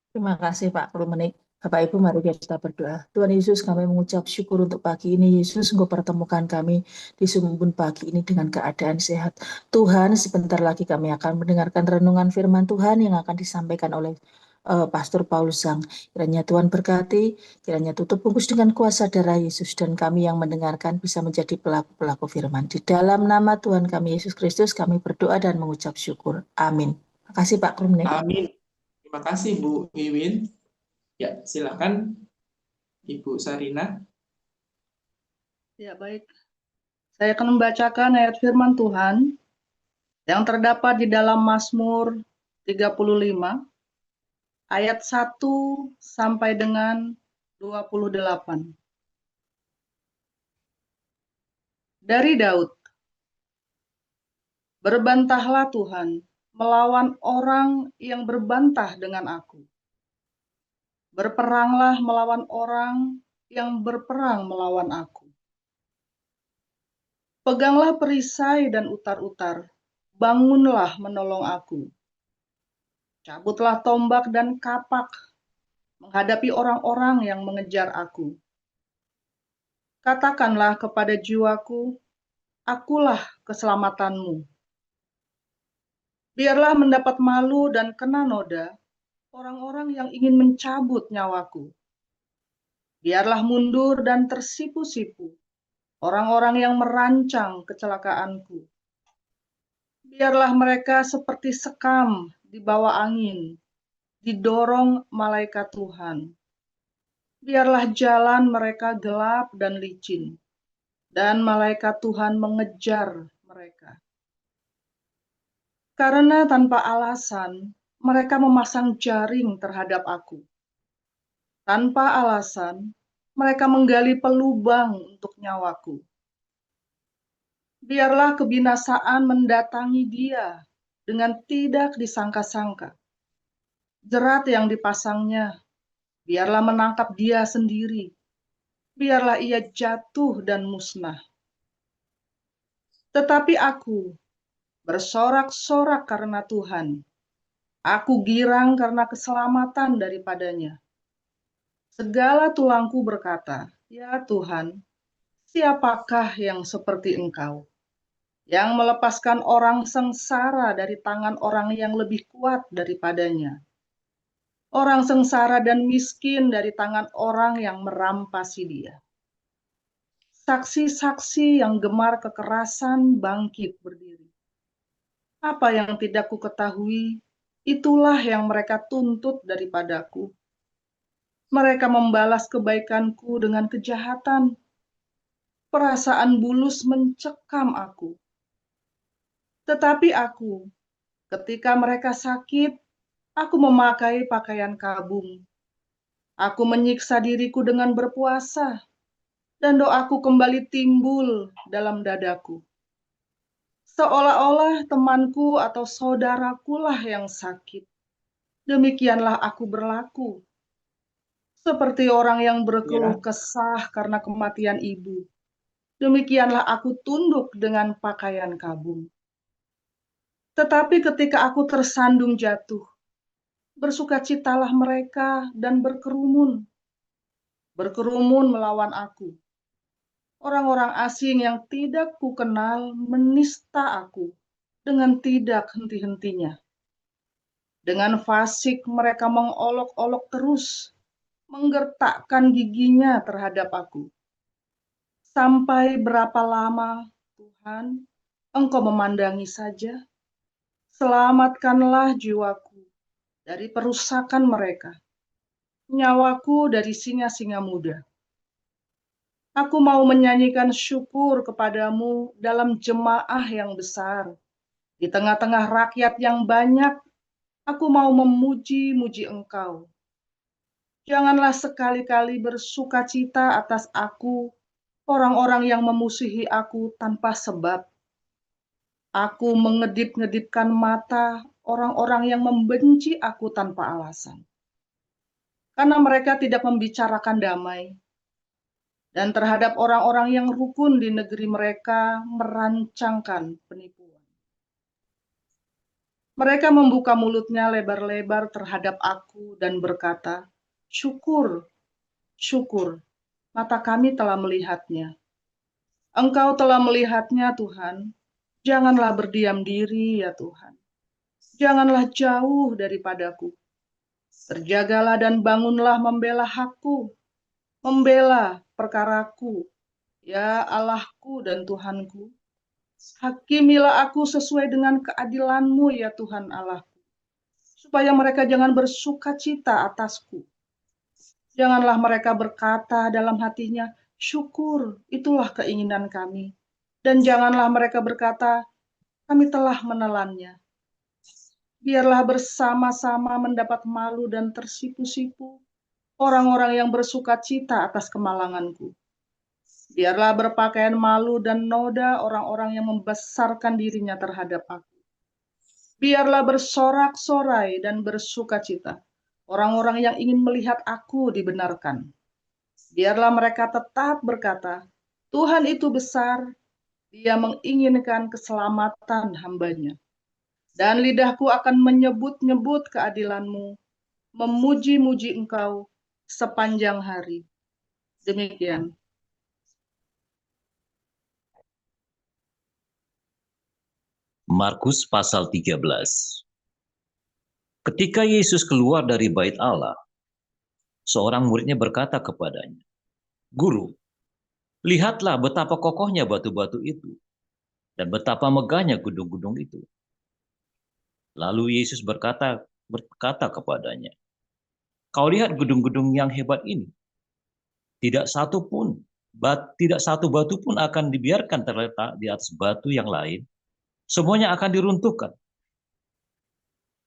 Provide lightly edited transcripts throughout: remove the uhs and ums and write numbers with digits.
Terima kasih Pak Klumenik. Bapak Ibu, mari kita berdoa. Tuhan Yesus, kami mengucap syukur untuk pagi ini. Yesus, Engkau pertemukan kami di sumbun pagi ini dengan keadaan sehat. Tuhan, sebentar lagi kami akan mendengarkan renungan firman Tuhan yang akan disampaikan oleh Pastor Paulus Sang. Kiranya Tuhan berkati, kiranya tutup bungkus dengan kuasa darah Yesus, dan kami yang mendengarkan bisa menjadi pelaku-pelaku firman. Di dalam nama Tuhan kami Yesus Kristus, kami berdoa dan mengucap syukur. Amin. Terima kasih Pak Klumenik. Amin. Terima kasih Bu Wiwin. Ya, silakan Ibu Sarina. Ya, baik. Saya akan membacakan ayat firman Tuhan yang terdapat di dalam Mazmur 35 ayat 1 sampai dengan 28. Dari Daud. Berbantahlah Tuhan melawan orang yang berbantah dengan aku. Berperanglah melawan orang yang berperang melawan aku. Peganglah perisai dan utar-utar, bangunlah menolong aku. Cabutlah tombak dan kapak, menghadapi orang-orang yang mengejar aku. Katakanlah kepada jiwaku, akulah keselamatanmu. Biarlah mendapat malu dan kena noda orang-orang yang ingin mencabut nyawaku. Biarlah mundur dan tersipu-sipu orang-orang yang merancang kecelakaanku. Biarlah mereka seperti sekam di bawah angin, didorong malaikat Tuhan. Biarlah jalan mereka gelap dan licin, dan malaikat Tuhan mengejar mereka. Karena tanpa alasan, mereka memasang jaring terhadap aku. Tanpa alasan, mereka menggali pelubang untuk nyawaku. Biarlah kebinasaan mendatangi dia dengan tidak disangka-sangka. Jerat yang dipasangnya, biarlah menangkap dia sendiri. Biarlah ia jatuh dan musnah. Tetapi aku bersorak-sorak karena Tuhan. Aku girang karena keselamatan daripadanya. Segala tulangku berkata, "Ya Tuhan, siapakah yang seperti Engkau, yang melepaskan orang sengsara dari tangan orang yang lebih kuat daripadanya, orang sengsara dan miskin dari tangan orang yang merampasi dia." Saksi-saksi yang gemar kekerasan bangkit berdiri. Apa yang tidak ku ketahui, itulah yang mereka tuntut daripadaku. Mereka membalas kebaikanku dengan kejahatan. Perasaan bulus mencekam aku. Tetapi aku, ketika mereka sakit, aku memakai pakaian kabung. Aku menyiksa diriku dengan berpuasa, dan doaku kembali timbul dalam dadaku. Seolah-olah temanku atau saudarakulah yang sakit. Demikianlah aku berlaku. Seperti orang yang berkeluh Ya, kesah karena kematian ibu. Demikianlah aku tunduk dengan pakaian kabung. Tetapi ketika aku tersandung jatuh, bersukacitalah mereka dan berkerumun melawan aku. Orang-orang asing yang tidak kukenal menista aku dengan tidak henti-hentinya. Dengan fasik mereka mengolok-olok terus, menggertakkan giginya terhadap aku. Sampai berapa lama, Tuhan, Engkau memandangi saja? Selamatkanlah jiwaku dari perusakan mereka, nyawaku dari singa-singa muda. Aku mau menyanyikan syukur kepadamu dalam jemaah yang besar. Di tengah-tengah rakyat yang banyak, aku mau memuji-muji Engkau. Janganlah sekali-kali bersukacita atas aku, orang-orang yang memusuhi aku tanpa sebab. Aku mengedip-ngedipkan mata orang-orang yang membenci aku tanpa alasan. Karena mereka tidak membicarakan damai. Dan terhadap orang-orang yang rukun di negeri mereka merancangkan penipuan. Mereka membuka mulutnya lebar-lebar terhadap aku dan berkata, "Syukur, syukur, mata kami telah melihatnya." Engkau telah melihatnya, Tuhan. Janganlah berdiam diri, ya Tuhan. Janganlah jauh daripadaku. Terjagalah dan bangunlah membela hakku, membela perkaraku, ya Allahku dan Tuhanku. Hakimilah aku sesuai dengan keadilan-Mu, ya Tuhan Allahku, supaya mereka jangan bersuka cita atasku. Janganlah mereka berkata dalam hatinya, syukur, itulah keinginan kami. Dan janganlah mereka berkata, kami telah menelannya. Biarlah bersama-sama mendapat malu dan tersipu-sipu orang-orang yang bersuka cita atas kemalanganku. Biarlah berpakaian malu dan noda orang-orang yang membesarkan dirinya terhadap aku. Biarlah bersorak-sorai dan bersuka cita orang-orang yang ingin melihat aku dibenarkan. Biarlah mereka tetap berkata, Tuhan itu besar, Dia menginginkan keselamatan hamba-Nya. Dan lidahku akan menyebut-nyebut keadilan-Mu, memuji-muji Engkau sepanjang hari. Demikian. Markus pasal 13. Ketika Yesus keluar dari bait Allah, seorang muridnya berkata kepadanya, "Guru, lihatlah betapa kokohnya batu-batu itu, dan betapa megahnya gedung-gedung itu." Lalu Yesus berkata kepadanya, "Kau lihat gedung-gedung yang hebat ini? Tidak satu batu pun akan dibiarkan terletak di atas batu yang lain. Semuanya akan diruntuhkan."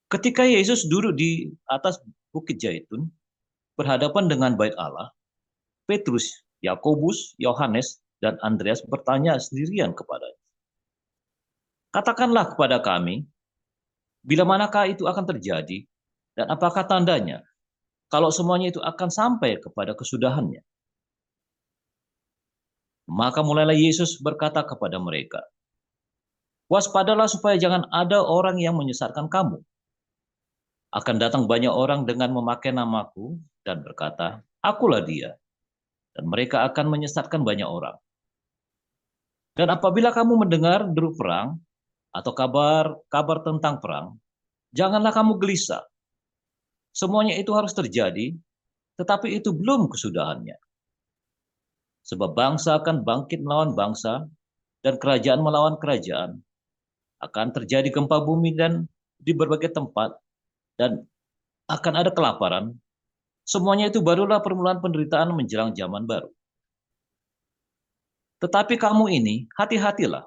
Ketika Yesus duduk di atas Bukit Zaitun, berhadapan dengan bait Allah, Petrus, Yakobus, Yohanes, dan Andreas bertanya sendirian kepadanya, "Katakanlah kepada kami, bila manakah itu akan terjadi, dan apakah tandanya, kalau semuanya itu akan sampai kepada kesudahannya?" Maka mulailah Yesus berkata kepada mereka, "Waspadalah supaya jangan ada orang yang menyesatkan kamu. Akan datang banyak orang dengan memakai namaku dan berkata, 'Akulah dia,' dan mereka akan menyesatkan banyak orang. Dan apabila kamu mendengar deru perang atau kabar tentang perang, janganlah kamu gelisah. Semuanya itu harus terjadi, tetapi itu belum kesudahannya. Sebab bangsa akan bangkit melawan bangsa, dan kerajaan melawan kerajaan. Akan terjadi gempa bumi dan di berbagai tempat, dan akan ada kelaparan. Semuanya itu barulah permulaan penderitaan menjelang zaman baru. Tetapi kamu ini, hati-hatilah.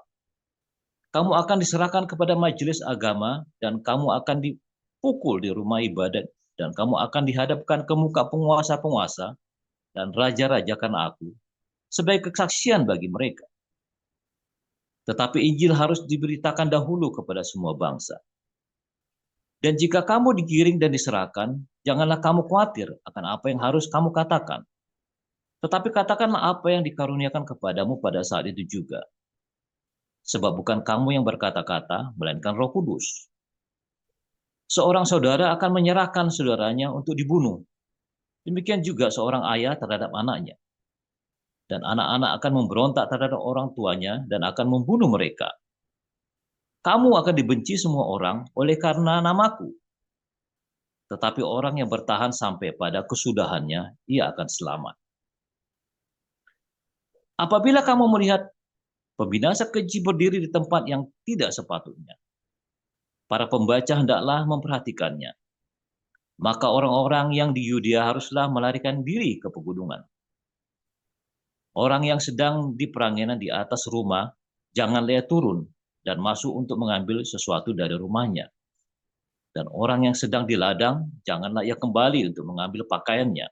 Kamu akan diserahkan kepada majelis agama, dan kamu akan dipukul di rumah ibadat, dan kamu akan dihadapkan ke muka penguasa-penguasa dan raja-raja karena aku, sebagai kesaksian bagi mereka. Tetapi Injil harus diberitakan dahulu kepada semua bangsa. Dan jika kamu digiring dan diserahkan, janganlah kamu khawatir akan apa yang harus kamu katakan. Tetapi katakanlah apa yang dikaruniakan kepadamu pada saat itu juga. Sebab bukan kamu yang berkata-kata, melainkan Roh Kudus. Seorang saudara akan menyerahkan saudaranya untuk dibunuh. Demikian juga seorang ayah terhadap anaknya. Dan anak-anak akan memberontak terhadap orang tuanya dan akan membunuh mereka. Kamu akan dibenci semua orang oleh karena namaku. Tetapi orang yang bertahan sampai pada kesudahannya, ia akan selamat. Apabila kamu melihat pembinasa keji berdiri di tempat yang tidak sepatutnya, para pembaca hendaklah memperhatikannya. Maka orang-orang yang di Yudea haruslah melarikan diri ke pegunungan. Orang yang sedang di peranginan di atas rumah, janganlah turun dan masuk untuk mengambil sesuatu dari rumahnya. Dan orang yang sedang di ladang, janganlah ia kembali untuk mengambil pakaiannya.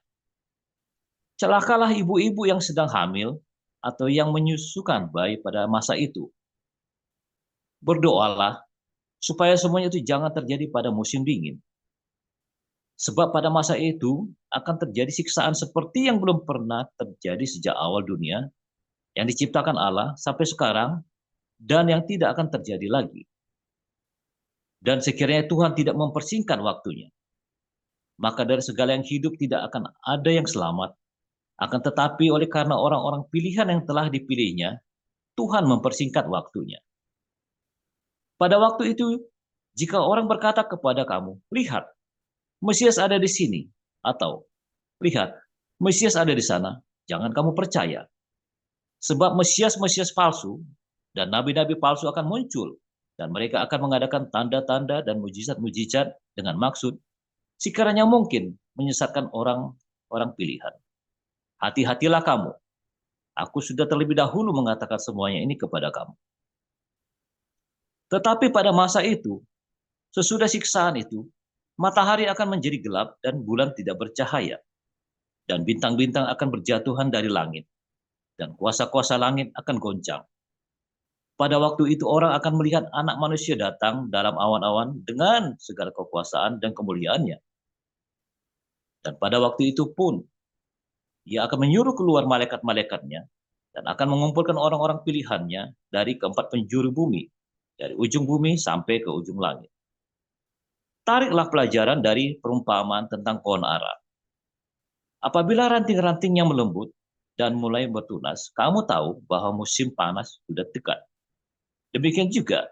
Celakalah ibu-ibu yang sedang hamil atau yang menyusukan bayi pada masa itu. Berdoalah supaya semuanya itu jangan terjadi pada musim dingin. Sebab pada masa itu akan terjadi siksaan seperti yang belum pernah terjadi sejak awal dunia, yang diciptakan Allah sampai sekarang, dan yang tidak akan terjadi lagi. Dan sekiranya Tuhan tidak mempersingkat waktunya, maka dari segala yang hidup tidak akan ada yang selamat. Akan tetapi oleh karena orang-orang pilihan yang telah dipilihnya, Tuhan mempersingkat waktunya. Pada waktu itu, jika orang berkata kepada kamu, lihat, Mesias ada di sini, atau lihat, Mesias ada di sana, jangan kamu percaya. Sebab Mesias-Mesias palsu dan nabi-nabi palsu akan muncul, dan mereka akan mengadakan tanda-tanda dan mujizat-mujizat dengan maksud sekiranya mungkin menyesatkan orang-orang pilihan. Hati-hatilah kamu. Aku sudah terlebih dahulu mengatakan semuanya ini kepada kamu. Tetapi pada masa itu, sesudah siksaan itu, matahari akan menjadi gelap dan bulan tidak bercahaya. Dan bintang-bintang akan berjatuhan dari langit. Dan kuasa-kuasa langit akan goncang. Pada waktu itu orang akan melihat Anak Manusia datang dalam awan-awan dengan segala kekuasaan dan kemuliaannya. Dan pada waktu itu pun, Ia akan menyuruh keluar malaikat-malaikatnya dan akan mengumpulkan orang-orang pilihannya dari keempat penjuru bumi, dari ujung bumi sampai ke ujung langit. Tariklah pelajaran dari perumpamaan tentang pohon ara. Apabila ranting-rantingnya melembut dan mulai bertunas, kamu tahu bahwa musim panas sudah dekat. Demikian juga,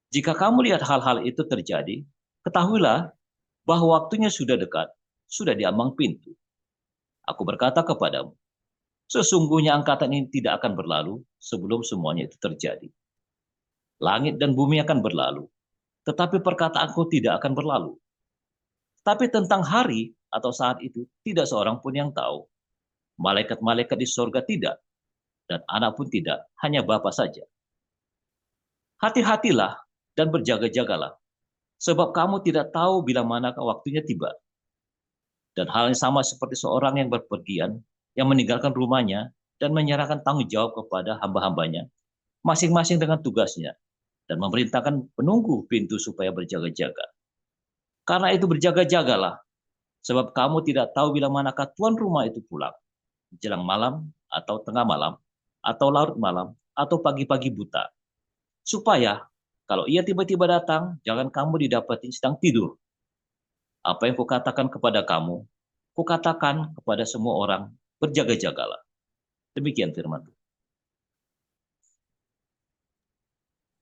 jika kamu lihat hal-hal itu terjadi, ketahuilah bahwa waktunya sudah dekat, sudah di ambang pintu. Aku berkata kepadamu, sesungguhnya angkatan ini tidak akan berlalu sebelum semuanya itu terjadi. Langit dan bumi akan berlalu, tetapi perkataanku tidak akan berlalu. Tapi tentang hari atau saat itu, tidak seorang pun yang tahu. Malaikat-malaikat di sorga tidak, dan anak pun tidak, hanya Bapa saja. Hati-hatilah dan berjaga-jagalah, sebab kamu tidak tahu bila manakah waktunya tiba. Dan hal yang sama seperti seorang yang berpergian, yang meninggalkan rumahnya dan menyerahkan tanggung jawab kepada hamba-hambanya, masing-masing dengan tugasnya, dan memerintahkan penunggu pintu supaya berjaga-jaga. Karena itu berjaga-jagalah, sebab kamu tidak tahu bila manakah tuan rumah itu pulang, jelang malam, atau tengah malam, atau larut malam, atau pagi-pagi buta. Supaya, kalau ia tiba-tiba datang, jangan kamu didapati sedang tidur. Apa yang kukatakan kepada kamu, kukatakan kepada semua orang, berjaga-jagalah. Demikian firman Tuhan.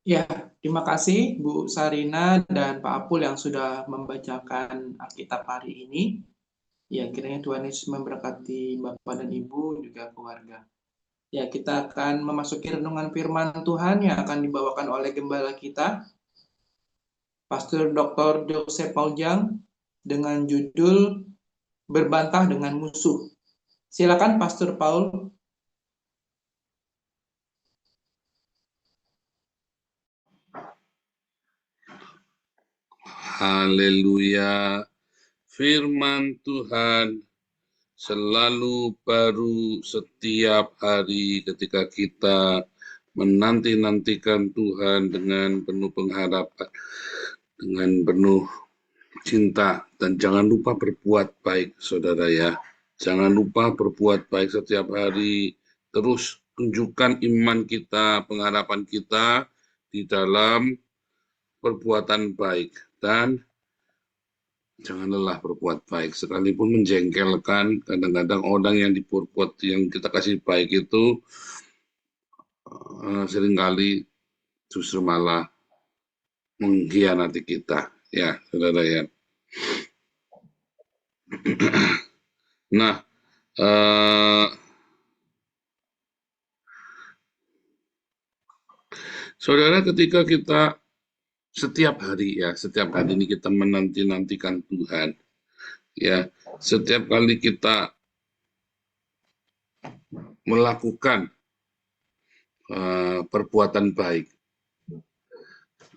Ya, terima kasih Bu Sarina dan Pak Apul yang sudah membacakan Alkitab hari ini. Ya, kiranya Tuhan Yesus memberkati Bapak dan Ibu juga keluarga. Ya, kita akan memasuki renungan firman Tuhan yang akan dibawakan oleh gembala kita, Pastor Dr. Joseph Paujang, dengan judul Berbantah dengan Musuh. Silakan Pastor Paul. Haleluya. Firman Tuhan selalu baru setiap hari ketika kita menanti-nantikan Tuhan dengan penuh pengharapan, dengan penuh cinta. Dan jangan lupa berbuat baik, saudara ya. Jangan lupa berbuat baik setiap hari. Terus tunjukkan iman kita, pengharapan kita di dalam perbuatan baik. Dan jangan lelah berbuat baik, sekalipun menjengkelkan. Kadang-kadang orang yang diperbuat, yang kita kasih baik itu seringkali justru malah mengkhianati kita, ya saudara ya. Nah, saudara, ketika kita setiap hari ini kita menanti-nantikan Tuhan, ya, setiap kali kita melakukan perbuatan baik,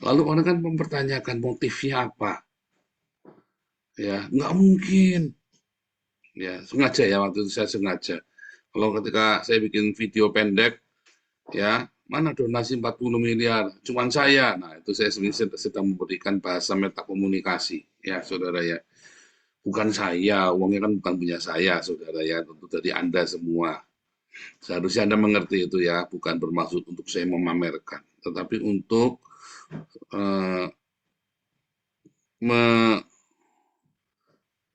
lalu orang kan mempertanyakan motifnya apa, ya, nggak mungkin, ya, sengaja ya, waktu itu saya sengaja. Kalau ketika saya bikin video pendek, ya, mana donasi 40 miliar, cuman saya. Nah, itu saya sedang memberikan bahasa metakomunikasi, ya, saudara ya. Bukan saya, uangnya kan bukan punya saya, saudara ya, tentu dari Anda semua. Seharusnya Anda mengerti itu ya, bukan bermaksud untuk saya memamerkan, tetapi untuk me-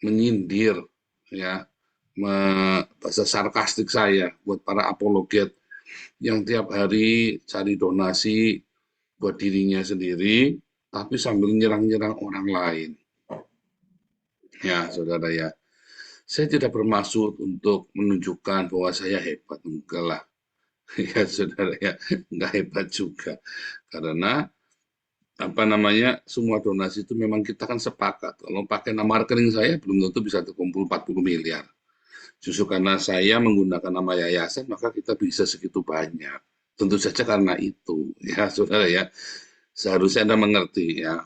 menyindir, ya, bahasa sarkastik saya buat para apologet yang tiap hari cari donasi buat dirinya sendiri, tapi sambil nyerang-nyerang orang lain. Ya, saudara ya. Saya tidak bermaksud untuk menunjukkan bahwa saya hebat, enggak lah. Ya, saudara ya, enggak hebat juga. Karena apa namanya, semua donasi itu memang kita kan sepakat. Kalau pakai nama rekening saya belum tentu bisa terkumpul 40 miliar. Justru karena saya menggunakan nama yayasan, maka kita bisa segitu banyak. Tentu saja karena itu, ya saudara ya. Seharusnya Anda mengerti ya.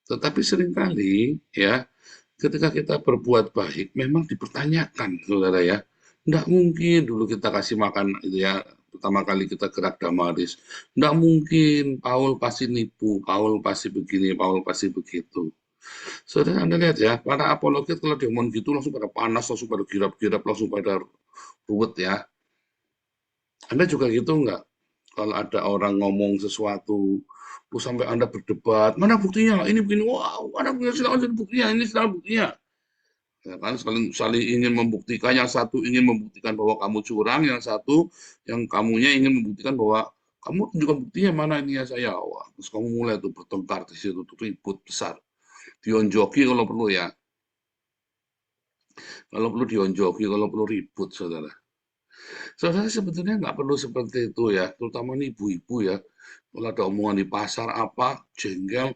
Tetapi seringkali ya, ketika kita berbuat baik, memang dipertanyakan, saudara ya. Tidak mungkin dulu kita kasih makan itu ya, pertama kali kita gerak Damaris. Tidak mungkin, Paul pasti nipu, Paul pasti begini, Paul pasti begitu. Saudara Anda lihat ya, para apologet kalau diomong gitu langsung pada panas, langsung pada girap-girap, langsung pada ruwet ya. Anda juga gitu enggak? Kalau ada orang ngomong sesuatu, terus sampai Anda berdebat, mana buktinya? Ini begini, wow, mana buktinya? Silakan buktinya, ini silakan buktinya. Ya kan, saling ingin membuktikan, yang satu ingin membuktikan bahwa kamu curang, yang satu yang kamunya ingin membuktikan bahwa kamu tunjukkan buktinya mana ini ya saya. Wah, terus kamu mulai tuh bertengkar di situ, tuh ribut besar. Dionjoki kalau perlu ya. Kalau perlu dionjoki, kalau perlu ribut, saudara. Saudara sebetulnya nggak perlu seperti itu ya, terutama nih ibu-ibu ya. Kalau ada omongan di pasar apa, jengkel,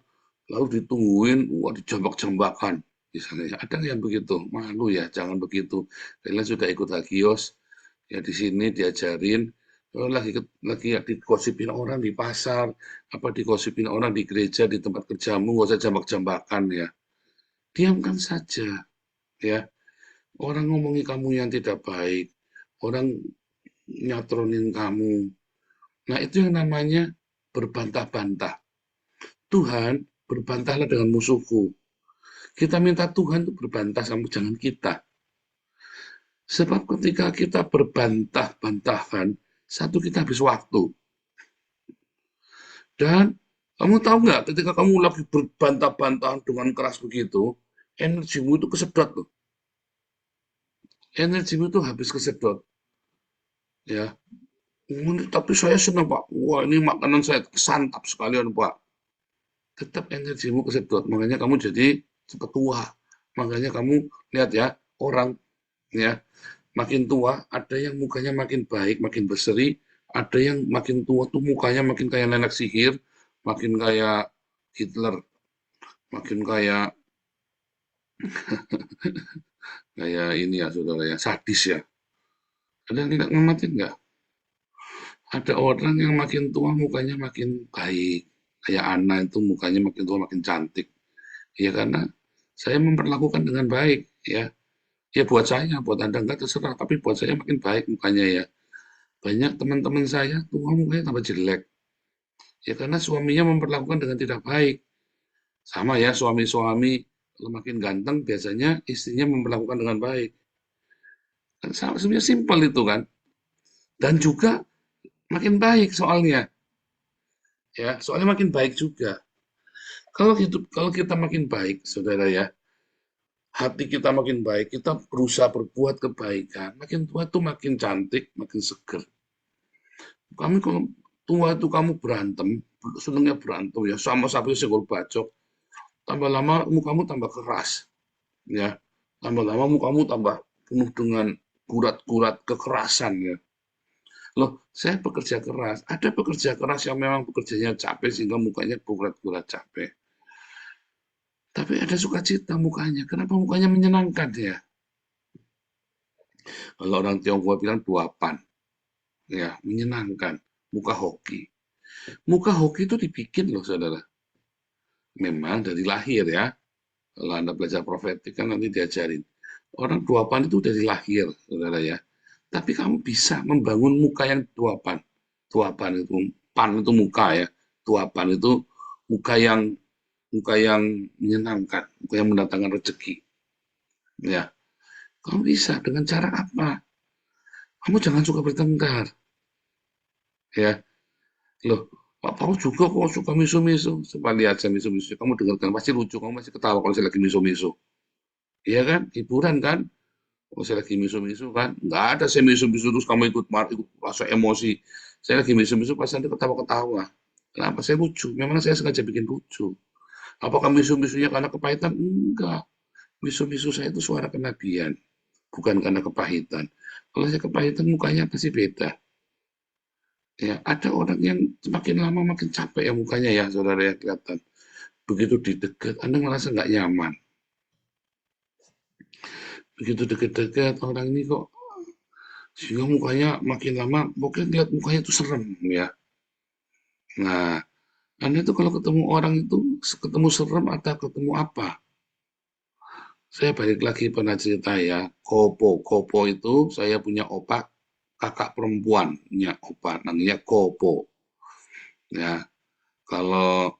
lalu ditungguin, wah dijambak-jambakan. Misalnya, ada yang begitu, malu ya, jangan begitu. Kalian sudah ikut hagios, ya di sini diajarin, lagi ya digosipin orang di pasar, apa digosipin orang di gereja, di tempat kerjamu, nggak usah jambak-jambakan ya. Diamkan saja, ya. Orang ngomongi kamu yang tidak baik, orang nyatronin kamu. Nah, itu yang namanya berbantah-bantah. Tuhan, berbantahlah dengan musuhku. Kita minta Tuhan untuk berbantah sama jangan kita. Sebab ketika kita berbantah-bantahan, satu kita habis waktu. Dan kamu tahu nggak, ketika kamu lagi berbantah-bantahan dengan keras begitu, energimu itu kesedot tuh. Energimu itu habis kesedot. Ya, tapi saya senang Pak. Wah ini makanan saya santap sekalian Pak. Tetap energimu kesedot, makanya kamu jadi cepat tua. Makanya kamu lihat ya, orang ya makin tua, ada yang mukanya makin baik, makin berseri, ada yang makin tua tuh mukanya makin kayak nenek sihir, makin kayak Hitler, makin kayak kayak ini ya saudara ya, sadis ya. Ada yang tidak ngamatin nggak? Ada orang yang makin tua mukanya makin baik, kayak Ana itu mukanya makin tua makin cantik. Ya karena saya memperlakukan dengan baik ya. Ya buat saya, buat Anda enggak terserah, tapi buat saya makin baik mukanya ya. Banyak teman-teman saya tua mukanya tambah jelek. Ya karena suaminya memperlakukan dengan tidak baik. Sama ya suami-suami kalau makin ganteng biasanya istrinya memperlakukan dengan baik. Kan sebenarnya simpel itu kan. Dan juga makin baik soalnya. Ya, soalnya makin baik juga. Kalau kita makin baik, saudara ya, hati kita makin baik, kita berusaha berbuat kebaikan, makin tua itu makin cantik, makin seger. Kami kalau tua itu kamu berantem, senangnya berantem ya, sama sapi senggol bacok, tambah lama mukamu tambah keras, ya, tambah lama mukamu tambah penuh dengan gurat-gurat kekerasan ya. Loh, saya bekerja keras. Ada pekerja keras yang memang bekerjanya capek sehingga mukanya gurat-gurat capek. Tapi ada sukacita mukanya. Kenapa mukanya menyenangkan ya? Kalau orang Tionghoa bilang duapan. Ya, menyenangkan. Muka hoki. Muka hoki itu dibikin loh, saudara. Memang dari lahir ya. Kalau Anda belajar profetik kan nanti diajarin. Orang duapan itu dari lahir, saudara ya. Tapi kamu bisa membangun muka yang duapan. Duapan itu, pan itu muka ya. Duapan itu muka yang menyenangkan, muka yang mendatangkan rezeki. Ya, kamu bisa dengan cara apa? Kamu jangan suka bertengkar. Ya, loh, Pak Paulus juga kok suka miso-miso. Coba lihat saya miso-miso. Kamu dengarkan, pasti lucu. Kamu masih ketawa kalau saya lagi miso-miso. Iya kan? Hiburan kan? Kalau saya lagi miso-miso kan? Nggak ada saya miso-miso terus kamu ikut rasa emosi. Saya lagi miso-miso pas Anda ketawa-ketawa. Kenapa? Saya lucu. Memang saya sengaja bikin lucu. Apakah miso-misonya karena kepahitan? Enggak. Miso-miso saya itu suara kenabian. Bukan karena kepahitan. Kalau saya kepahitan mukanya pasti beda. Ya, ada orang yang semakin lama makin capek ya mukanya ya, saudara ya kelihatan. Begitu didekat, Anda ngerasa nggak nyaman. Begitu dekat-dekat orang ini kok, sehingga mukanya makin lama, pokoknya lihat mukanya itu serem ya. Nah, Anda itu kalau ketemu orang itu, ketemu serem atau ketemu apa? Saya balik lagi pernah cerita ya, Kopo itu saya punya opa, kakak perempuannya opa, namanya Kopo. Ya, kalau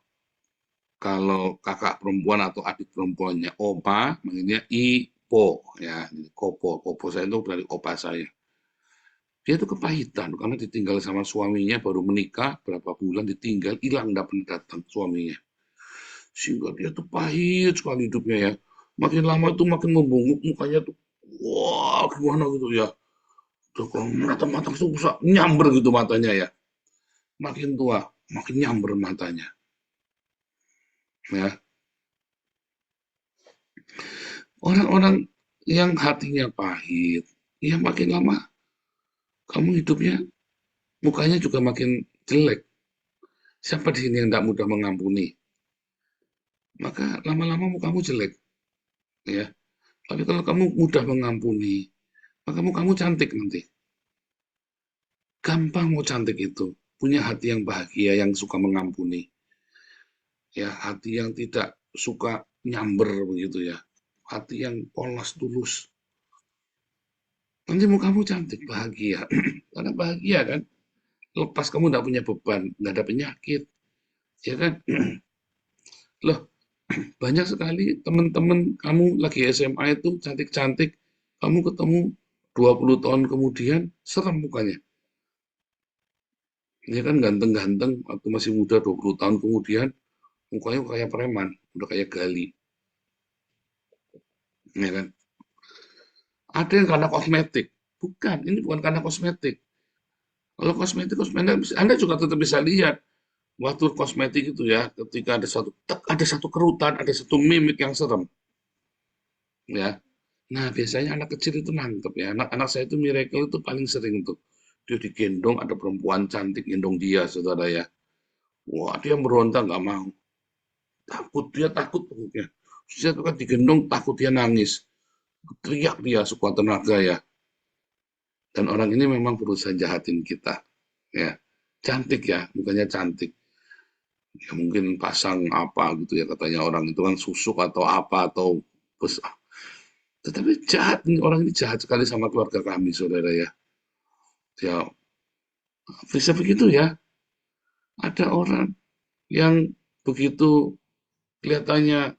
kalau kakak perempuan atau adik perempuannya opa, manggilnya Ipo ya, Kopo saya itu dari opa saya. Dia tuh kepahitan karena ditinggal sama suaminya baru menikah berapa bulan ditinggal hilang nggak pernah datang suaminya. Sehingga dia tuh pahit sekali hidupnya ya. Makin lama tuh makin membungkuk mukanya tuh wah gimana gitu ya. Tuh kalau mata-mata tuh bisa nyamber gitu matanya ya. Makin tua makin nyamber matanya ya. Orang-orang yang hatinya pahit, ya makin lama kamu hidupnya mukanya juga makin jelek. Siapa di sini yang tidak mudah mengampuni? Maka lama-lama mukamu jelek, ya. Tapi kalau kamu mudah mengampuni, maka mukamu cantik nanti. Gampang mau cantik itu, punya hati yang bahagia, yang suka mengampuni, ya. Hati yang tidak suka nyamber begitu ya. Hati yang polos tulus. Nanti mukamu cantik, bahagia. Karena bahagia kan, lepas kamu tidak punya beban, nggak ada penyakit, ya kan? Loh, banyak sekali teman-teman kamu lagi SMA itu cantik-cantik, kamu ketemu 20 tahun kemudian serem mukanya. Dia kan ganteng-ganteng waktu masih muda 20 tahun kemudian mukanya kayak preman, udah kayak gali, ya kan? Ada yang karena kosmetik. Bukan, ini bukan karena kosmetik. Kalau kosmetik, Anda juga tetap bisa lihat waktu kosmetik itu ya, ketika ada satu kerutan, ada satu mimik yang serem, ya. Nah, biasanya anak kecil itu nangkep ya. Anak-anak saya itu miracle itu paling sering tuh. Dia digendong, ada perempuan cantik gendong dia, saudara ya. Wah, dia meronta nggak mau. Dia takut pokoknya. Saya tuh kan digendong, takut dia nangis. Teriak dia sekuat tenaga ya. Dan orang ini memang berusaha jahatin kita. Ya, cantik ya, mukanya cantik. Ya mungkin pasang apa gitu ya katanya orang itu kan susuk atau apa atau besar. Tetapi jahat, orang ini jahat sekali sama keluarga kami, saudara ya. Ya, bisa begitu ya. Ada orang yang begitu kelihatannya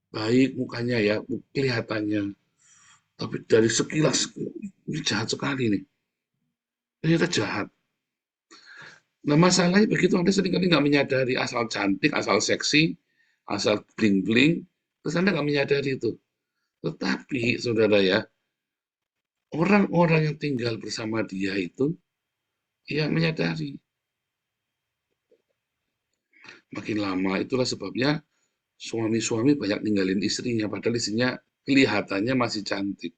baik mukanya ya, kelihatannya. Tapi dari sekilas, ini jahat sekali nih. Ternyata jahat. Nah masalahnya begitu Anda seringkali nggak menyadari asal cantik, asal seksi, asal bling-bling, terus Anda nggak menyadari itu. Tetapi saudara ya, orang-orang yang tinggal bersama dia itu, ya menyadari. Makin lama itulah sebabnya suami-suami banyak ninggalin istrinya, padahal istrinya kelihatannya masih cantik.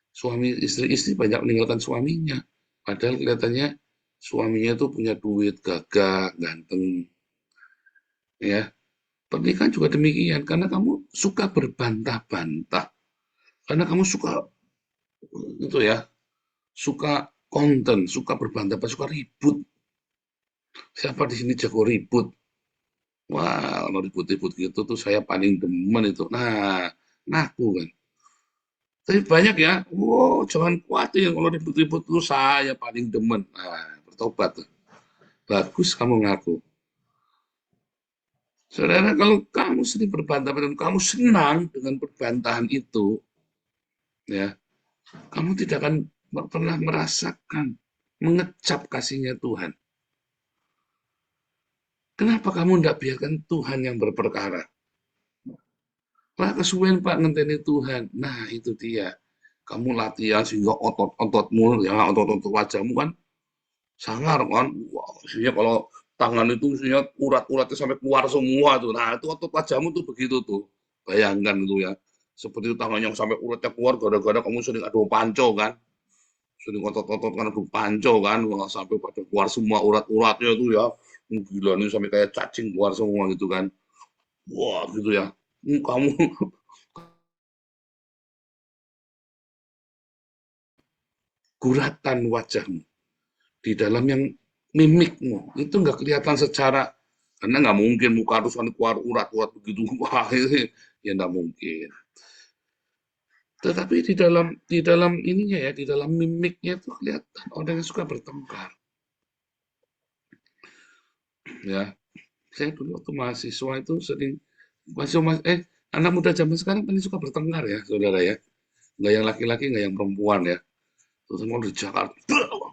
Suami istri-istri banyak meninggalkan suaminya, padahal kelihatannya suaminya tuh punya duit, gagah, ganteng. Ya, pernikahan juga demikian, karena kamu suka berbantah-bantah, karena kamu suka itu ya, suka konten, suka berbantah-bantah, suka ribut. Siapa di sini jago ribut? Wah, kalau ribut-ribut gitu tuh saya paling demen itu. Nah, ngaku kan. Tapi banyak ya, wow, jangan khawatir kalau ribut-ribut itu saya paling demen. Nah, bertobat tuh. Bagus kamu ngaku. Saudara, kalau kamu sering berbantah-bantah, kamu senang dengan perbantahan itu, ya, kamu tidak akan pernah merasakan mengecap kasihnya Tuhan. Kenapa kamu tidak biarkan Tuhan yang berperkara? Pak, kesuwen Pak ngenteni Tuhan. Nah, itu dia. Kamu latihan sehingga otot-ototmu, ya otot-otot wajahmu kan sangar kan. Wah, isinya kalau tangan itu isinya urat-uratnya sampai keluar semua tuh. Nah, itu otot wajahmu tuh begitu tuh. Bayangkan itu ya. Seperti itu tangan yang sampai uratnya keluar gara-gara kamu sering adu panco kan. Sering otot-otot kan adu panco kan. Wah, sampai pada keluar semua urat-uratnya tuh ya. Gila nih sampai kayak cacing keluar semua gitu kan. Wah, gitu ya. Kamu guratan wajahmu di dalam yang mimikmu itu nggak kelihatan secara, karena nggak mungkin muka harus keluar urat-urat begitu. Wah, ini ya nggak mungkin. Tetapi di dalam ininya ya, di dalam mimiknya itu kelihatan orang yang suka bertengkar. Ya, saya dulu waktu mahasiswa itu sering anak muda zaman sekarang paling suka bertengkar ya, saudara ya. Nggak yang laki-laki, nggak yang perempuan ya. Terutama di Jakarta,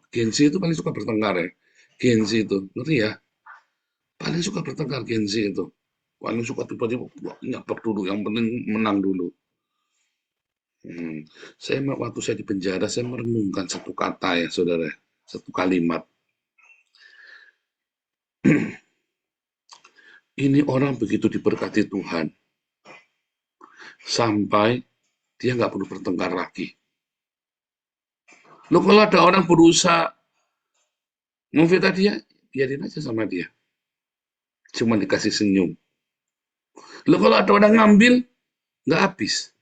Gen Z itu paling suka bertengkar ya. Gen Z itu, ngerti ya? Paling suka bertengkar Gen Z itu. Paling suka tiba-tiba nyabak dulu, yang penting menang dulu. Waktu saya di penjara, saya merenungkan satu kata ya, saudara. Satu kalimat. Ini orang begitu diberkati Tuhan, sampai dia nggak perlu bertengkar lagi. Loh, kalau ada orang berusaha memfitnah dia, biarin aja sama dia. Cuma dikasih senyum. Loh, kalau ada orang ngambil, nggak habis.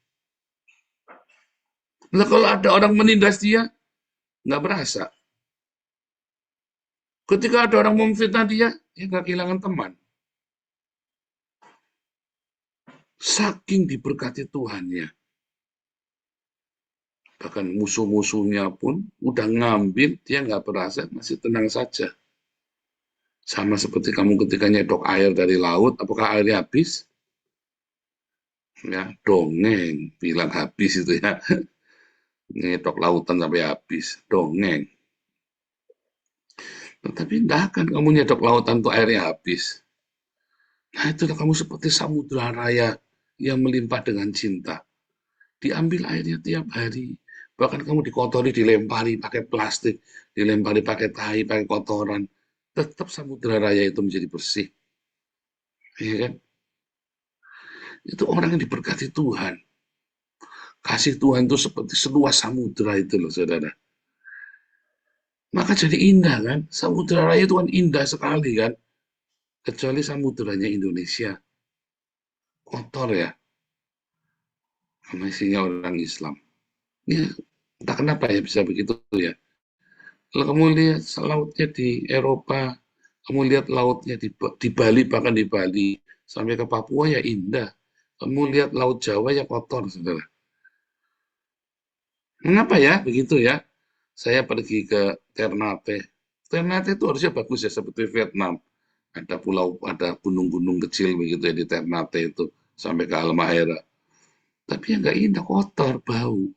Loh, kalau ada orang menindas dia, nggak berasa. Ketika ada orang memfitnah dia, dia nggak kehilangan teman. Saking diberkati Tuhannya. Bahkan musuh-musuhnya pun udah ngambil, dia nggak berasa, masih tenang saja. Sama seperti kamu ketika nyedok air dari laut, apakah airnya habis? Ya, dongeng, bilang habis itu ya. Nyedok lautan sampai habis, dongeng. Tetapi tidak akan kamu nyedok lautan tuh airnya habis. Nah, itulah kamu seperti samudra raya yang melimpah dengan cinta. Diambil airnya tiap hari. Bahkan kamu dikotori, dilempari pakai plastik, dilempari pakai tai, pakai kotoran. Tetap samudra raya itu menjadi bersih. Ya kan? Itu orang yang diberkati Tuhan. Kasih Tuhan itu seperti seluas samudra itu loh, saudara. Maka jadi indah kan? Samudra raya itu kan indah sekali kan? Kecuali samudranya Indonesia. Kotor ya. Sama isinya orang Islam. Ya, entah kenapa ya bisa begitu ya. Kalau kamu lihat lautnya di Eropa, kamu lihat lautnya di Bali, bahkan di Bali, sampai ke Papua ya indah. Kamu lihat Laut Jawa ya kotor, saudara. Mengapa ya begitu ya? Saya pergi ke Ternate. Ternate itu harusnya bagus ya, seperti Vietnam. Ada pulau, ada gunung-gunung kecil begitu ya di Ternate itu, sampai ke Halmahera. Tapi ya nggak indah, kotor, bau.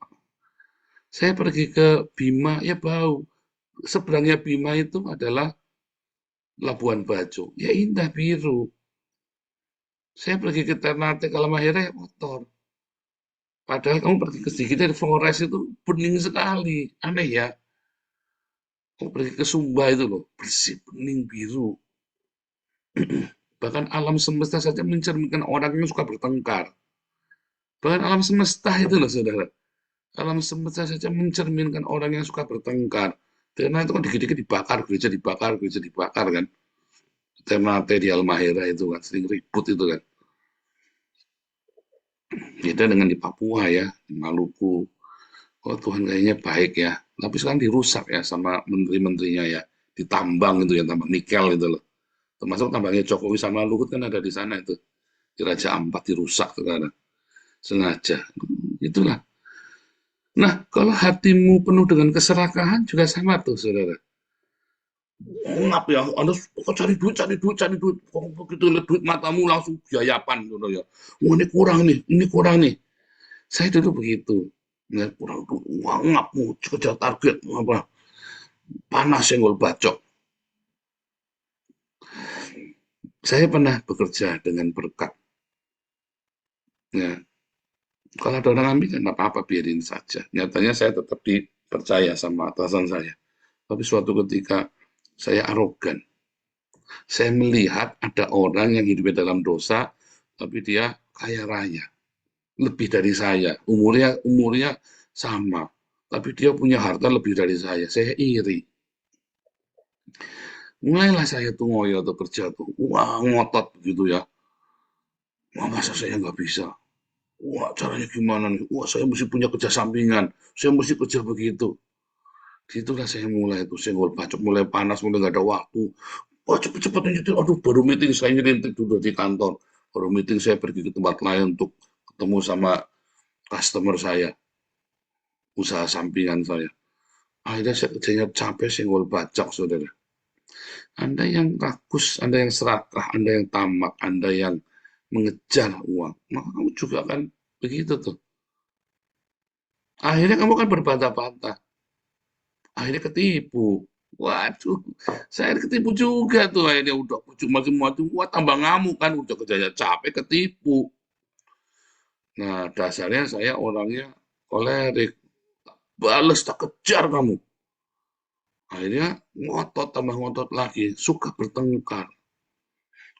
Saya pergi ke Bima, ya bau. Seberangnya Bima itu adalah Labuan Bajo. Ya indah, biru. Saya pergi ke Ternate, ke Halmahera, ya kotor. Padahal kamu pergi ke sedikit dari Flores itu bening sekali. Aneh ya. Kamu pergi ke Sumba itu loh, bersih, bening, biru. Bahkan alam semesta saja mencerminkan orang yang suka bertengkar. Bahkan alam semesta itu loh, saudara. Alam semesta saja mencerminkan orang yang suka bertengkar. Karena itu kan dikit-dikit dibakar, gereja dibakar kan. Ternate di Halmahera itu kan, sering ribut itu kan. Beda dengan di Papua ya, di Maluku. Oh Tuhan kayaknya baik ya. Tapi sekarang dirusak ya sama menteri-menterinya ya. Ditambang itu ya, tambang nikel itu loh. Termasuk tambangnya Jokowi sama Luhut kan ada di sana itu. Di Raja Ampat dirusak sekarang. Sengaja. Itulah. Nah, kalau hatimu penuh dengan keserakahan juga sama tuh, saudara. Ngap ya, Anda cari duit, cari duit, cari duit. Begitu lihat duit matamu langsung biayapan gitu ya. Wah, ini kurang nih, ini kurang nih. Saya dulu begitu. Ya, kurang duit, wah ngapmu, kejar target, apa, panas senggol bacok. Saya pernah bekerja dengan berkat. Ya, kalau ada orang ambil, nggak apa-apa, biarin saja. Nyatanya saya tetap dipercaya sama atasan saya. Tapi suatu ketika saya arogan. Saya melihat ada orang yang hidupnya dalam dosa, tapi dia kaya raya. Lebih dari saya. Umurnya sama. Tapi dia punya harta lebih dari saya. Saya iri. Mulailah saya tuh ngoyo atau kerja tuh. Wah, ngotot begitu ya. Wah, masa saya nggak bisa? Wah, caranya gimana nih? Wah, saya mesti punya kerja sampingan. Saya mesti kerja begitu. Disitulah saya mulai tuh, senggol bacok, mulai panas, mulai nggak ada waktu. Wah, cepet-cepet nyetir. Aduh, baru meeting saya nyelintik dulu di kantor. Baru meeting saya pergi ke tempat lain untuk ketemu sama customer saya, usaha sampingan saya. Akhirnya saya kerjanya capek, senggol bacok, saudara. Anda yang rakus, Anda yang serakah, Anda yang tamak, Anda yang mengejar uang, maka kamu juga akan begitu tuh. Akhirnya kamu kan berbantah-bantah. Akhirnya ketipu. Waduh, saya ketipu juga tuh. Akhirnya udah macam-macam, wah tambah ngamuk kan, udah kerjanya capek, ketipu. Nah, dasarnya saya orangnya kolerik, bales tak kejar kamu. Akhirnya ngotot, tambah ngotot lagi, suka bertengkar.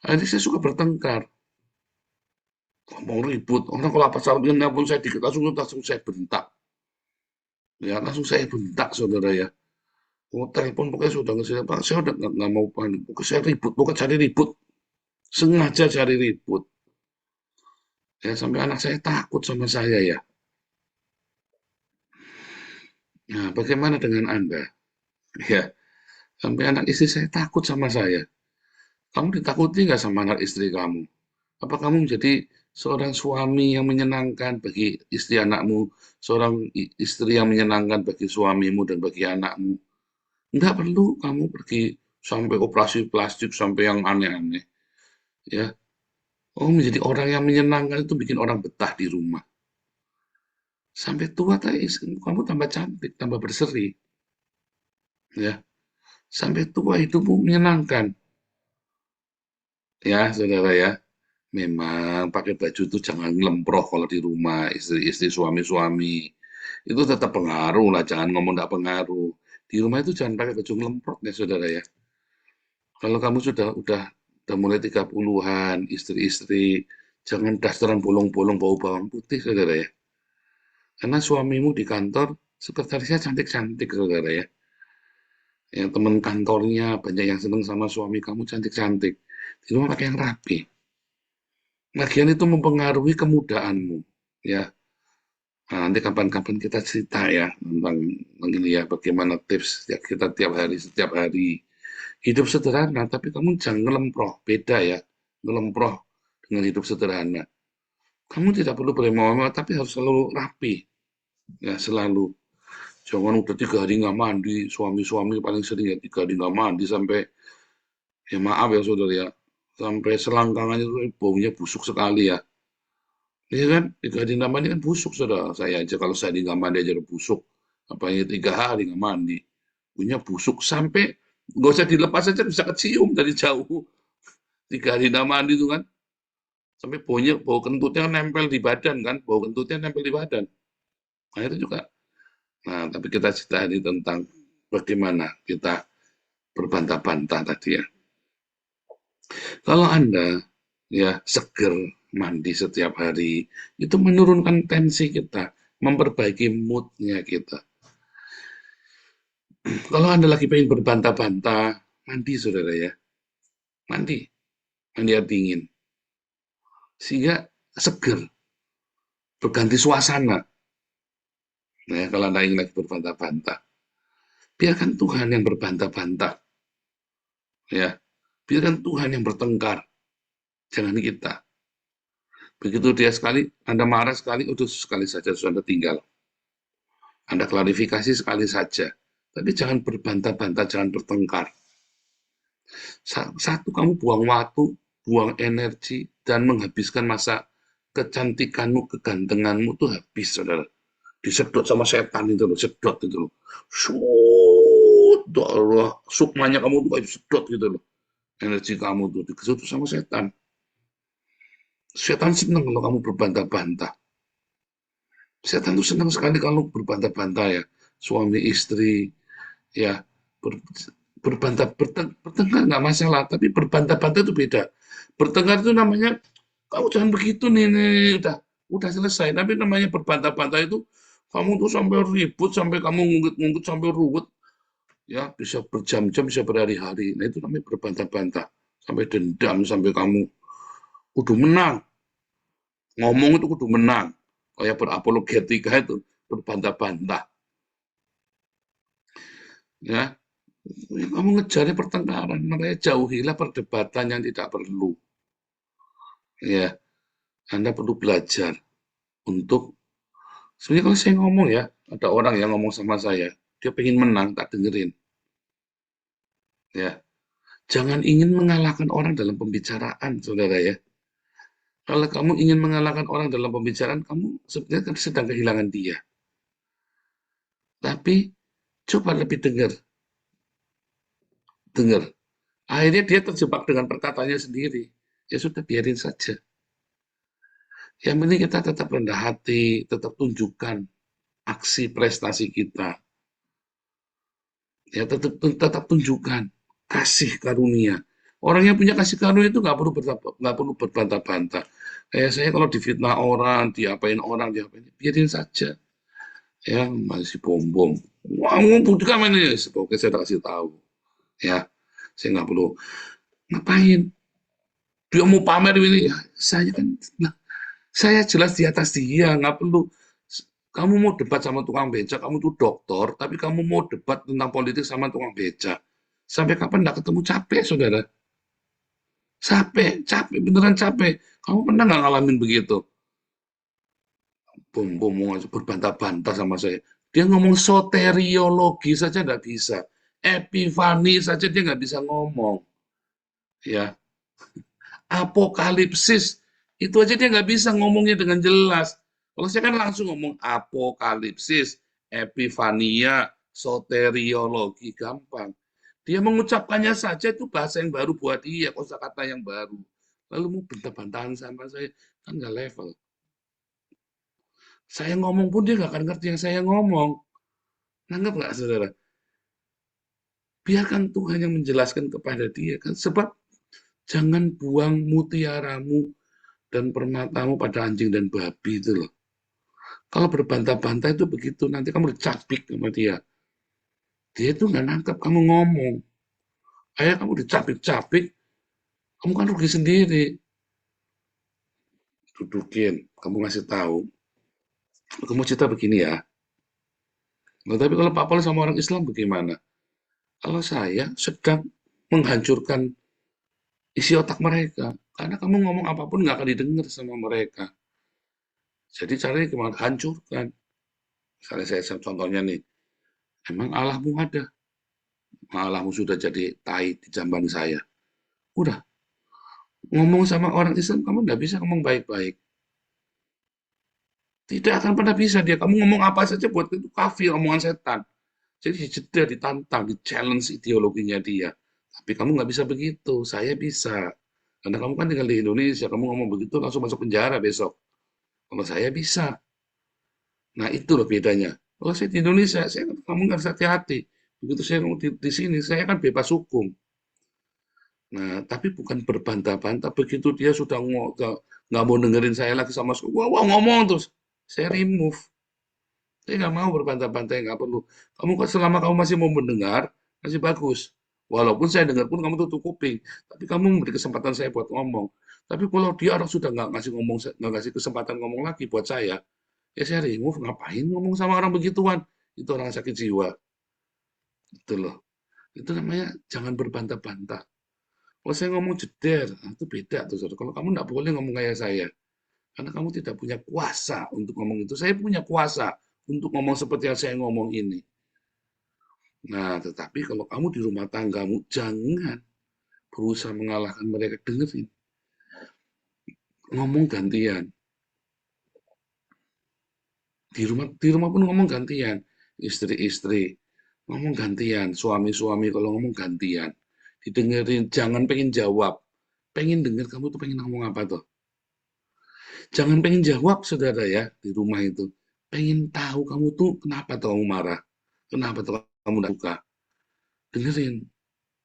Akhirnya saya suka bertengkar. Mau ribut, orang kalau apa salah pun saya dikit, langsung saya bentak. Ya, langsung saya bentak, saudara ya. Oh, telepon pokoknya sudah ngasih Pak, saya udah nggak mau panik. Pokoknya saya ribut, pokoknya cari ribut. Sengaja cari ribut. Ya, sampai anak saya takut sama saya ya. Nah, bagaimana dengan Anda? Ya, sampai anak istri saya takut sama saya. Kamu ditakuti nggak sama anak istri kamu? Apa kamu menjadi seorang suami yang menyenangkan bagi istri anakmu, seorang istri yang menyenangkan bagi suamimu dan bagi anakmu? Enggak perlu kamu pergi sampai operasi plastik, sampai yang aneh-aneh. Ya, oh, menjadi orang yang menyenangkan itu bikin orang betah di rumah. Sampai tua kamu tambah cantik, tambah berseri. Ya, sampai tua hidupmu menyenangkan. Ya, saudara ya. Memang pakai baju itu jangan lemproh kalau di rumah, istri-istri, suami-suami. Itu tetap pengaruh lah, jangan ngomong tidak pengaruh. Di rumah itu jangan pakai baju ngelemprot ya, saudara ya. Kalau kamu udah mulai 30-an, istri-istri, jangan dasteran bolong-bolong bau bawang putih, saudara ya. Karena suamimu di kantor, sekretarisnya cantik-cantik, saudara ya. Yang teman kantornya banyak yang seneng sama suami kamu cantik-cantik. Di rumah pakai yang rapi. Lagian itu mempengaruhi kemudaanmu, ya. Nah, nanti kapan-kapan kita cerita ya tentang ini ya, bagaimana tips ya kita setiap hari. Hidup sederhana, tapi kamu jangan ngelemproh, beda ya. Ngelemproh dengan hidup sederhana. Kamu tidak perlu bermewah-mewah, tapi harus selalu rapi. Ya, selalu. Jangan udah 3 hari nggak mandi, suami-suami paling sering ya 3 hari nggak mandi sampai, ya maaf ya saudara ya, sampai selangkangannya itu baunya busuk sekali ya. Iya kan, 3 hari nggak mandi kan busuk saudara. Saya aja kalau saya nggak mandi aja udah busuk. Apalagi 3 hari nggak mandi, punya busuk sampai nggak usah dilepas aja bisa kecium dari jauh. 3 hari nggak mandi itu kan, sampai bau kentutnya nempel di badan kan, bau kentutnya nempel di badan. Nah itu juga. Nah, tapi kita cerita ini tentang bagaimana kita berbantah-bantah tadi ya. Kalau Anda ya seger mandi setiap hari, itu menurunkan tensi kita, memperbaiki moodnya kita. Kalau Anda lagi pengen berbantah-bantah, mandi saudara ya, mandi, mandi air dingin, sehingga seger, berganti suasana. Nah, kalau Anda ingin lagi berbantah-bantah, biarkan Tuhan yang berbantah-bantah, ya, biarkan Tuhan yang bertengkar, jangan kita. Begitu dia sekali, Anda marah sekali, udah sekali saja sudah tinggal. Anda klarifikasi sekali saja, tapi jangan berbantah-bantah, jangan bertengkar. Satu, kamu buang waktu, buang energi, dan menghabiskan masa kecantikanmu, kegantenganmu tuh habis, saudara. Disedot sama setan itu loh, sedot itu loh. Sukmanya kamu tuh kayak sedot gitu loh. energi kamu tuh digesut sama setan. Setan senang kalau kamu berbantah-bantah. Setan tuh senang sekali kalau berbantah-bantah ya. Suami istri ya ber- bertengkar nggak masalah, tapi berbantah-bantah itu beda. Bertengkar itu namanya kamu jangan begitu nih, udah selesai. Tapi namanya berbantah-bantah itu kamu tuh sampai ribut, sampai kamu ngungkit-ngungkit sampai ruwet, ya bisa berjam-jam, bisa berhari-hari. Nah itu namanya berbantah-bantah, sampai dendam, sampai kamu kudu menang, ngomong itu kudu menang, kayak berapologetika itu berbantah-bantah, ya. Kamu ngejarnya pertengkaran, makanya jauhilah perdebatan yang tidak perlu. Ya, Anda perlu belajar untuk sebenarnya kalau saya ngomong ya, ada orang yang ngomong sama saya, dia pengen menang, tak dengerin. Ya, jangan ingin mengalahkan orang dalam pembicaraan, saudara ya. Kalau kamu ingin mengalahkan orang dalam pembicaraan, kamu sebenarnya kan sedang kehilangan dia. Tapi coba lebih dengar. Akhirnya dia terjebak dengan perkataannya sendiri. Ya sudah, biarin saja. Yang penting kita tetap rendah hati, tetap tunjukkan aksi prestasi kita. Ya tetap tunjukkan kasih karunia. Orang yang punya kasih karunia itu nggak perlu berbantah-bantah. Kayak saya kalau difitnah orang, diapain, biarin saja. Ya masih bom. Wah, mau buktikan mana ya? Oke, saya kasih tahu. Ya, saya nggak perlu ngapain. Dia mau pamer ini, ya, saya kan, nah, saya jelas di atas dia, nggak perlu. Kamu mau debat sama tukang beca, kamu tuh dokter, tapi kamu mau debat tentang politik sama tukang beca. Sampai kapan nggak ketemu, capek, saudara? Capek, beneran capek. Kamu pernah nggak ngalamin begitu? Bom berbantah-bantah sama saya. Dia ngomong soteriologi saja nggak bisa. Epifani saja dia nggak bisa ngomong. Ya, apokalipsis itu aja dia nggak bisa ngomongnya dengan jelas. Kalau saya kan langsung ngomong apokalipsis, epifania, soteriologi, gampang. Dia mengucapkannya saja itu bahasa yang baru buat dia, kosakata yang baru. Lalu mau bantah-bantahan sama saya, kan nggak level. Saya ngomong pun dia nggak akan ngerti yang saya ngomong. Nanggap nggak, saudara? Biarkan Tuhan yang menjelaskan kepada dia. Kan? Sebab jangan buang mutiaramu dan permatamu pada anjing dan babi itu loh. Kalau berbantah-bantah itu begitu, nanti kamu dicapik sama dia. Dia itu nggak nangkap kamu ngomong. Kayak kamu dicapik-capik, kamu kan rugi sendiri. Dudukin, kamu ngasih tahu. Kamu cerita begini ya. Nah, tapi kalau Pak Paul sama orang Islam bagaimana? Kalau saya sedang menghancurkan isi otak mereka. Karena kamu ngomong apapun nggak akan didengar sama mereka. Jadi caranya gimana? Hancurkan. Misalnya saya contohnya nih, emang Allahmu ada? Allahmu sudah jadi tai di jamban saya. Udah, ngomong sama orang Islam, kamu nggak bisa ngomong baik-baik. Tidak akan pernah bisa dia. Kamu ngomong apa saja buat itu kafir, omongan setan. Jadi jeda, ditantang, di-challenge ideologinya dia. Tapi kamu nggak bisa begitu, saya bisa. Karena kamu kan tinggal di Indonesia, kamu ngomong begitu langsung masuk penjara besok. Kalau saya bisa. Nah itu loh bedanya. Kalau saya di Indonesia, kamu harus hati-hati. Begitu saya di sini, saya kan bebas hukum. Nah, tapi bukan berbantah-bantah. Begitu dia sudah nggak mau dengerin saya lagi sama sekali, wah ngomong terus. Saya remove. Saya nggak mau berbantah-bantah, nggak perlu. Selama kamu masih mau mendengar, masih bagus. Walaupun saya dengar pun kamu tutup kuping, tapi kamu memberi kesempatan saya buat ngomong. Tapi kalau dia orang sudah nggak ngasih kesempatan ngomong lagi buat saya, ya saya remove. Ngapain ngomong sama orang begituan? Itu orang sakit jiwa. Itu loh. Itu namanya jangan berbantah-bantah. Kalau saya ngomong jeder, nah itu beda tuh, saudara. Kalau kamu nggak boleh ngomong kayak saya, karena kamu tidak punya kuasa untuk ngomong itu. Saya punya kuasa untuk ngomong seperti yang saya ngomong ini. Nah, tetapi kalau kamu di rumah tanggamu, jangan berusaha mengalahkan mereka. Dengerin. Ngomong gantian. Di rumah pun ngomong gantian. Istri-istri, ngomong gantian. Suami-suami kalau ngomong gantian. didengerin, jangan pengen jawab. Pengen denger kamu tuh pengen ngomong apa tuh. Jangan pengen jawab, saudara ya, di rumah itu. Pengen tahu kamu tuh kenapa tuh kamu marah, kenapa tuh kamu nggak suka. Dengerin,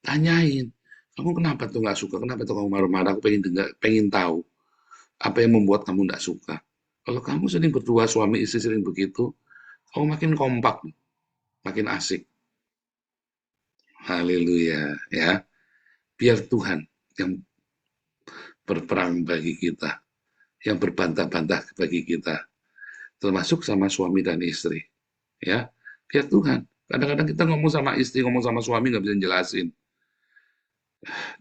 tanyain, kamu kenapa tuh nggak suka, kenapa tuh kamu marah-marah, aku pengen dengar, pengen tahu apa yang membuat kamu nggak suka. Kalau kamu sering berdua, suami istri sering begitu, kamu makin kompak, makin asik. Haleluya, ya. Biar Tuhan yang berperang bagi kita, yang berbantah-bantah bagi kita, termasuk sama suami dan istri. Ya, biar Tuhan. Kadang-kadang kita ngomong sama istri, ngomong sama suami nggak bisa jelasin.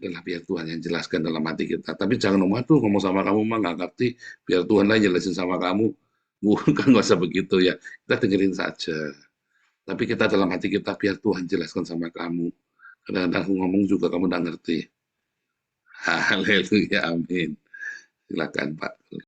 Adalah biar Tuhan yang jelaskan dalam hati kita. Tapi jangan ngomong sama kamu mah nggak ngerti, biar Tuhan lah jelasin sama kamu. Bukan nggak usah begitu ya. Kita dengerin saja. Tapi kita dalam hati kita biar Tuhan jelaskan sama kamu. Kadang-kadang aku ngomong juga kamu nggak ngerti. Haleluya, amin. Silakan Pak.